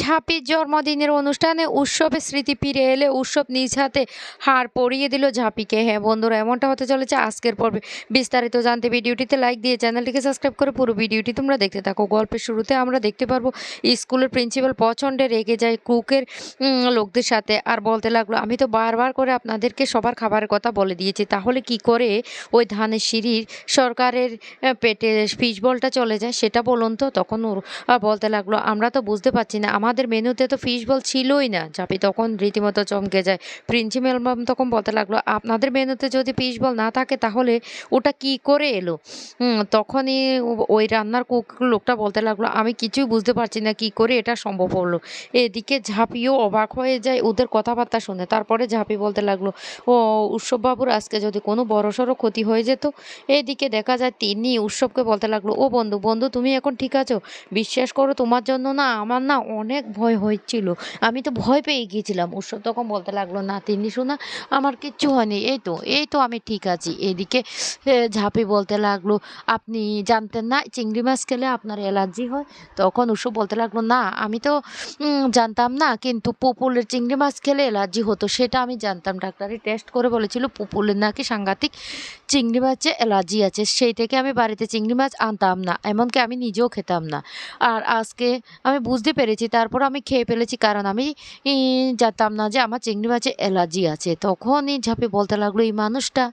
ঝাঁপির জন্মদিনের অনুষ্ঠানে উৎসবের স্মৃতি ফিরে এলে উৎসব নিজ হাতে হার পরিয়ে দিল ঝাঁপিকে। হ্যাঁ বন্ধুরা, এমনটা হতে চলেছে আজকের পর্বে। বিস্তারিত জানতে ভিডিওটিতে লাইক দিয়ে চ্যানেলটিকে সাবস্ক্রাইব করে পুরো ভিডিওটি তোমরা দেখতে থাকো। গল্পের শুরুতে আমরা দেখতে পারবো স্কুলের প্রিন্সিপাল প্রচণ্ডে রেগে যায় কুকের লোকদের সাথে, আর বলতে লাগলো, আমি তো বারবার করে আপনাদেরকে সবার খাবারের কথা বলে দিয়েছি, তাহলে কি করে ওই ধানের সিঁড়ির সরকারের পেটে ফিশ বলটা চলে যায় সেটা বলুন তো। তখন ওর বলতে লাগলো, আমরা তো বুঝতে পারছি না, আমাদের মেনুতে তো ফিশ বল ছিলই না। ঝাঁপি তখন রীতিমতো চমকে যায়। প্রিন্সিপাল ম্যাম তখন বলতে লাগলো, আপনাদের মেনুতে যদি ফিশ বল না থাকে তাহলে ওটা কি করে এলো? তখনই ওই রান্নার কুক লোকটা বলতে লাগলো, আমি কিছুই বুঝতে পারছি না কি করে এটা সম্ভব হলো। এদিকে ঝাঁপিও অবাক হয়ে যায় ওদের কথাবার্তা শুনে। তারপরে ঝাঁপি বলতে লাগলো, ও উৎসববাবুর আজকে যদি কোনো বড়সড় ক্ষতি হয়ে যেত। এদিকে দেখা যায় তিনি উৎসবকে বলতে লাগলো, ও বন্ধু বন্ধু তুমি এখন ঠিক আছো? বিশ্বাস করো, তোমার জন্য না আমার না অনেক ভয় হয়েছিল, আমি তো ভয় পেয়ে গিয়েছিলাম। উৎসব তখন বলতে লাগলো, না তিনি শোনা, আমার কিচ্ছু হয়নি, এই তো আমি ঠিক আছি। এদিকে ঝাঁপি বলতে লাগলো, আপনি জানতেন না চিংড়ি মাছ খেলে আপনার অ্যালার্জি হয়? তখন উৎসব বলতে লাগলো, না আমি তো জানতাম না, কিন্তু পুকুরের চিংড়ি মাছ খেলে অ্যালার্জি হতো সেটা আমি জানতাম। ডাক্তারে টেস্ট করে বলেছিল পুকুরের নাকি সাংঘাতিক চিংড়ি মাছে অ্যালার্জি আছে, সেই থেকে আমি বাড়িতে চিংড়ি মাছ আনতাম না, এমনকি আমি নিজেও খেতাম না। আর আজকে আমি বুঝতে পেরেছি, তারপর আমি খেয়ে ফেলেছি, কারণ আমি জানতাম না যে আমার চিংড়ি মাছে অ্যালার্জি আছে। তখনই ঝাঁপি বলতে লাগলো, এই মানুষটা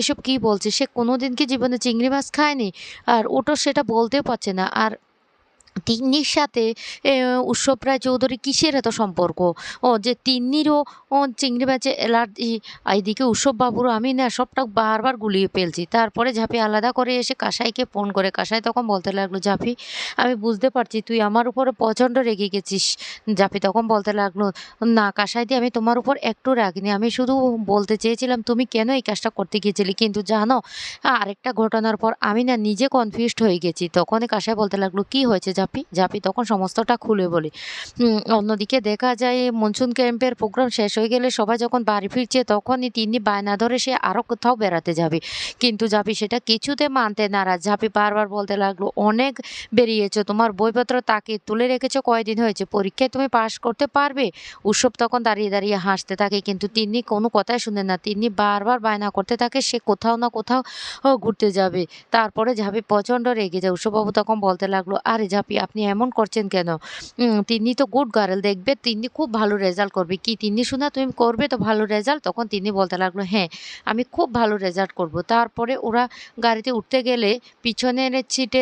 এসব কী বলছে? সে কোনোদিন কি জীবনে চিংড়ি মাছ খায়নি? আর ওটা সেটা বলতেও পারছে না। আর তিন্নির সাথে উৎসব রায়চৌধুরী কিসের এত সম্পর্ক? যে তিন্নিরও চিংড়ি মাছে অ্যালার্জি, এইদিকে উৎসববাবুরও, আমি না সবটা বারবার গুলিয়ে ফেলছি। তারপরে ঝাঁপি আলাদা করে এসে কাসাইকে ফোন করে। কাসাই তখন বলতে লাগলো, ঝাঁপি আমি বুঝতে পারছি তুই আমার উপরে প্রচণ্ড রেগে গেছিস। ঝাঁপি তখন বলতে লাগলো, না কাসাইদি, আমি তোমার উপর একটু রাগিনি, আমি শুধু বলতে চেয়েছিলাম তুমি কেন এই কাজটা করতে গিয়েছিলি। কিন্তু জানো, আরেকটা ঘটনার পর আমি না নিজে কনফিউজড হয়ে গেছি। তখনই কাসাই বলতে লাগলো, কি হয়েছে ঝাঁপি? ঝাঁপি তখন সমস্তটা খুলে বলি। অন্যদিকে দেখা যায় মনসুন ক্যাম্পের প্রোগ্রাম শেষ হয়ে গেলে সবাই যখন বাড়ি ফিরছে তখনই তিনি বায়না ধরে সে আরও কোথাও বেড়াতে যাবে। কিন্তু ঝাঁপি সেটা কিছুতে মানতে নারাজ। ঝাঁপি বারবার বলতে লাগলো, অনেক বেরিয়েছো, তোমার বইপত্র তাকে তুলে রেখেছো, কয়দিন হয়েছে, পরীক্ষায় তুমি পাশ করতে পারবে? উৎসব তখন দাঁড়িয়ে দাঁড়িয়ে হাসতে থাকে, কিন্তু তিনি কোনো কথাই শুনে না। তিনি বারবার বায়না করতে থাকে সে কোথাও না কোথাও ঘুরতে যাবে। তারপরে ঝাঁপি প্রচণ্ড রেগে যায়। উৎসববাবু তখন বলতে লাগলো, আরে ঝাঁপি আপনি এমন করছেন কেন? তিন্নি তো গুড গার্ল, দেখবে তিন্নি খুব ভালো রেজাল্ট করবে। কি তিন্নি শোনা, তুমি করবে তো ভালো রেজাল্ট? তখন তিনি বলতে লাগলো, হ্যাঁ আমি খুব ভালো রেজাল্ট করব। তারপরে ওরা গাড়িতে উঠতে গেলে পিছনের সিটে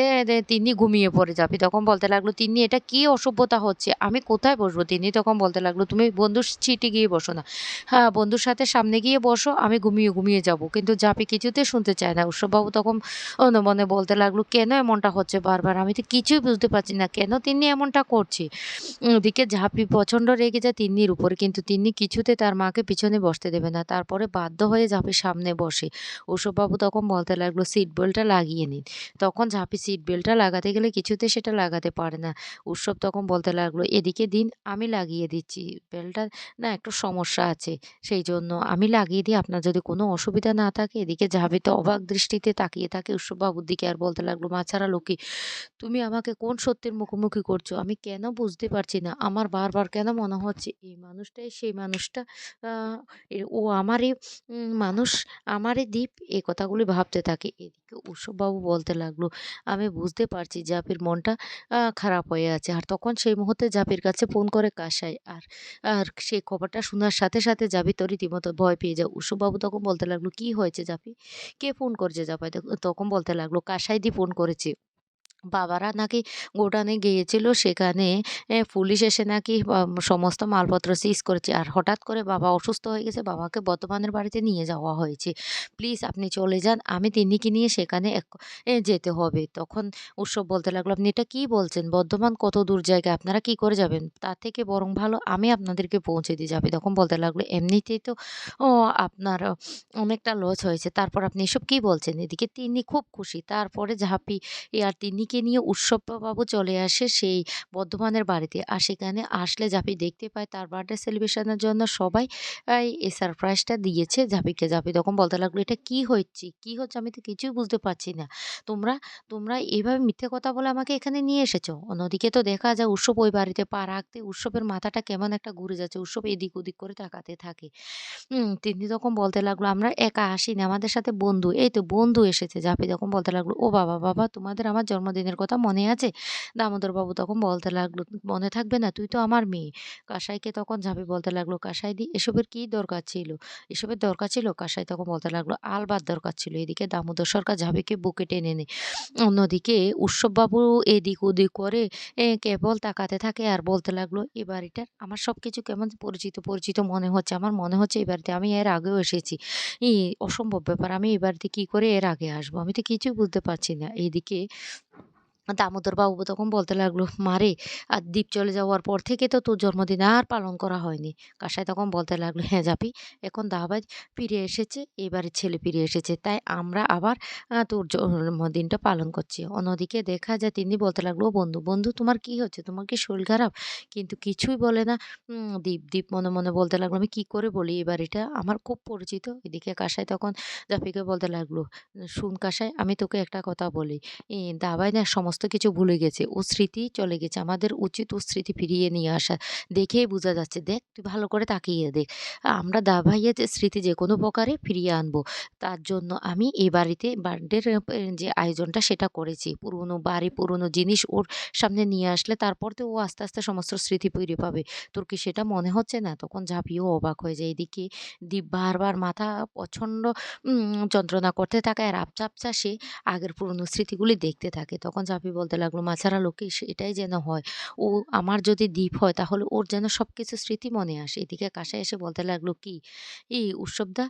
তিন্নি ঘুমিয়ে পড়ে। ঝাঁপি তখন বলতে লাগলো, তিন্নি এটা কি অসভ্যতা হচ্ছে, আমি কোথায় বসবো? তিন্নি তখন বলতে লাগলো, তুমি বন্ধুর সিটে গিয়ে বসো না। হ্যাঁ বন্ধুর সাথে সামনে গিয়ে বসো, আমি ঘুমিয়ে ঘুমিয়ে যাব। কিন্তু ঝাঁপি কিছুতে শুনতে চায় না। উৎসববাবু তখন মনে বলতে লাগলো, কেন এমনটা হচ্ছে বারবার, আমি তো কিছুই বুঝতে পারছি না কেন তিন্নি এমনটা করছে। ওদিকে ঝাঁপি প্রচণ্ড রেগে যায় তিন্নির উপরে, কিন্তু তিন্নি কিছুতে তার মাকে পিছনে বসতে দেবে না। তারপরে বাধ্য হয়ে ঝাঁপির সামনে বসে। উৎসববাবু তখন বলতে লাগলো, সিট বেল্টটা লাগিয়ে নিন। তখন ঝাঁপি সিট বেল্টটা লাগাতে গেলে কিছুতে সেটা লাগাতে পারে না। উৎসব তখন বলতে লাগলো, এদিকে দিন, আমি লাগিয়ে দিচ্ছি বেল্টটা, না একটু সমস্যা আছে, সেই জন্য আমি লাগিয়ে দিই, আপনার যদি কোনো অসুবিধা না থাকে। এদিকে ঝাঁপি তো অবাক দৃষ্টিতে তাকিয়ে থাকে উৎসববাবুর দিকে, আর বলতে লাগলো, মা ছাড়া লোকে তুমি আমাকে কোন সত্যের মুখোমুখি করছো? আমি কেন বুঝতে পারছি না। আমার বারবার কেন মনে হচ্ছে এই মানুষটাই সেই মানুষটা, আ ও আমারই মানুষ, আমারই দ্বীপ। এই কথাগুলি ভাবতে থাকে। এদিকে উৎসববাবু বলতে লাগলো, আমি বুঝতে পারছি জাপির মনটা খারাপ হয়ে আছে। আর তখন সেই মুহূর্তে জাপির কাছে ফোন করে কাসাই। আর আর সেই খবরটা শোনার সাথে সাথে জাপি তো রীতিমতো ভয় পেয়ে যায়। উৎসববাবু তখন বলতে লাগলো, কি হয়েছে জাপি? কে ফোন করেছে জাপাই? তখন বলতে লাগলো, কাসাইদি ফোন করেছে। বাবারা নাকি গোডাউনে গিয়েছিল, সেখানে পুলিশ এসে নাকি সমস্ত মালপত্র সিজ করেছে। আর হঠাৎ করে বাবা অসুস্থ হয়ে গেছে, বাবাকে বর্ধমানের বাড়িতে নিয়ে যাওয়া হয়েছে। প্লিজ আপনি চলে যান, আমি তিন্নিকে নিয়ে সেখানে যেতে হবে। তখন উৎসব বলতে লাগলো, আপনি এটা কি বলছেন? বর্ধমান কত দূর জায়গা, আপনারা কি করে যাবেন? তার থেকে বরং ভালো আমি আপনাদেরকে পৌঁছে দিয়ে যাবে। তখন বলতে লাগলো, এমনিতেই তো ও আপনার অনেকটা লস হয়েছে, তারপর আপনি এসব কি বলছেন? এদিকে তিন্নি খুব খুশি। তারপরে ঝাঁপি আর তিন্নিকে দীপকে নিয়ে উৎসববাবু চলে আসে সেই বর্ধমানের বাড়িতে। আর সেখানে আসলে জাপি দেখতে পায় তার বার্থডে সেলিব্রেশনের জন্য সবাই এই সারপ্রাইজটা দিয়েছে জাপিকে। জাপি তখন বলতে লাগলো, "এটা কি হচ্ছে? কি হচ্ছে? আমি তো কিছুই বুঝতে পারছি না। তোমরা তোমরা এভাবে মিথ্যে কথা বলে আমাকে এখানে নিয়ে এসেছো।" অন্যদিকে তো দেখা যায় উৎসব ওই বাড়িতে পা রাখতে উৎসবের মাথাটা কেমন একটা ঘুরে যাচ্ছে। উৎসব এদিক ওদিক করে তাকাতে থাকে। তিন্নি তখন বলতে লাগলো, "আমরা একা আসিনি, আমাদের সাথে বন্ধু। এই তো বন্ধু এসেছে।" জাপি তখন বলতে লাগলো, "ও বাবা! বাবা তোমাদের আমার জন্মদিনের কথা মনে আছে?" দামোদরবাবু তখন বলতে লাগলো, "মনে থাকবে না? তুই তো আমার মেয়ে।" কাসাইকে তখন ঝাঁপি বলতে লাগলো, "কাসাইদি এসবের কি দরকার ছিল? এসবের দরকার ছিল?" কাসাই তখন বলতে লাগলো, "আলবাত দরকার ছিল।" এদিকে দামোদর সরকার ঝাঁপিকে বুকে টেনে নেয়। অন্যদিকে উৎসববাবু এদিক ওদিক করে কেবল তাকাতে থাকে আর বলতে লাগলো, "এ বাড়িটার আমার সবকিছু কেমন পরিচিত, পরিচিত মনে হচ্ছে। আমার মনে হচ্ছে এই বাড়িতে আমি এর আগেও এসেছি। অসম্ভব ব্যাপার। আমি এই বাড়িতে কি করে এর আগে আসবো? আমি তো কিছুই বুঝতে পারছি না।" এইদিকে দামোদর বাবু তখন বলতে লাগলো, "মারে আর দীপ চলে যাওয়ার পর থেকে তো তোর জন্মদিন আর পালন করা হয়নি।" কাসাই তখন বলতে লাগলো, "হ্যাঁ জাপি, এখন দাওয়াত ফিরে এসেছে, এবারের ছেলে ফিরে এসেছে। তাই আমরা আবার তোর জন্মদিনটা পালন করছি।" অন্যদিকে দেখা যায় তিনি বলতে লাগলো, "ও বন্ধু, বন্ধু তোমার কি হচ্ছে? তোমার কি শরীর খারাপ?" কিন্তু কিছুই বলে না দীপ। দীপ মনে, মনে বলতে লাগলো, "আমি কি করে বলি এই বাড়িটা আমার খুব পরিচিত।" এদিকে কাসাই তখন জাপিকে বলতে লাগলো, "শোন কাসাই, আমি তোকে একটা কথা বলি। দাবাই না সমস্ত কিছু ভুলে গেছে। ওর স্মৃতি চলে গেছে। আমাদের উচিত ওর স্মৃতি ফিরিয়ে নিয়ে আসা। দেখেই বোঝা যাচ্ছে। দেখ তুই ভালো করে তাকিয়ে দেখ। আমরা দাভাইয়ের যে স্মৃতি যেকোনো প্রকারে ফিরিয়ে আনবো। তার জন্য আমি এই বাড়িতে বার্থডের যে আয়োজনটা সেটা করেছি। পুরনো বাড়ি, পুরনো জিনিস ওর সামনে নিয়ে আসলে তারপর তো ও আস্তে, আস্তে সমস্ত স্মৃতি ফিরে পাবে। তোর কি সেটা মনে হচ্ছে না?" তখন ঝাঁপিও অবাক হয়ে যায়। এদিকে দীপ বারবার মাথা প্রচণ্ড যন্ত্রণা করতে থাকায় আর আপচা সে আগের পুরনো স্মৃতিগুলি দেখতে থাকে। তখন জাপি বলতে লাগলো, "মাছারা লোকে এটাই যেন হয়। ও আমার যদি দ্বীপ হয় তাহলে ওর যেন সবকিছু স্মৃতি মনে আসে।" এদিকে কাসাই এসে বলতে লাগলো, "কি উৎসবদা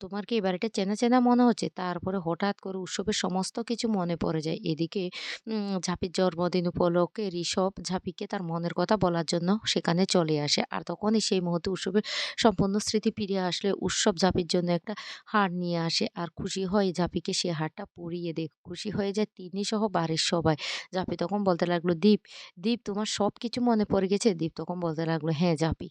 তোমার কি এ বাড়িটা চেনা, চেনা মনে হচ্ছে?" তারপরে হঠাৎ করে উৎসবের সমস্ত কিছু মনে পড়ে যায়। এদিকে ঝাপির জন্মদিন উপলক্ষে ঋষভ ঝাপিকে তার মনের কথা বলার জন্য সেখানে চলে আসে। আর তখনই সেই মুহূর্তে উৎসবের সম্পূর্ণ স্মৃতি ফিরে আসলে উৎসব ঝাপির জন্য একটা হার নিয়ে আসে আর খুশি হয়ে জাপিকে সে হারটা পরিয়ে দেয়। খুশি হয়ে যায় তিনি সহ বাড়ির সবাই। জাপি তখন বলতে লাগলো, "দীপ, দীপ তোমার সবকিছু মনে পড়ে গেছে?" দীপ তখন বলতে লাগলো, "হ্যাঁ জাপি।"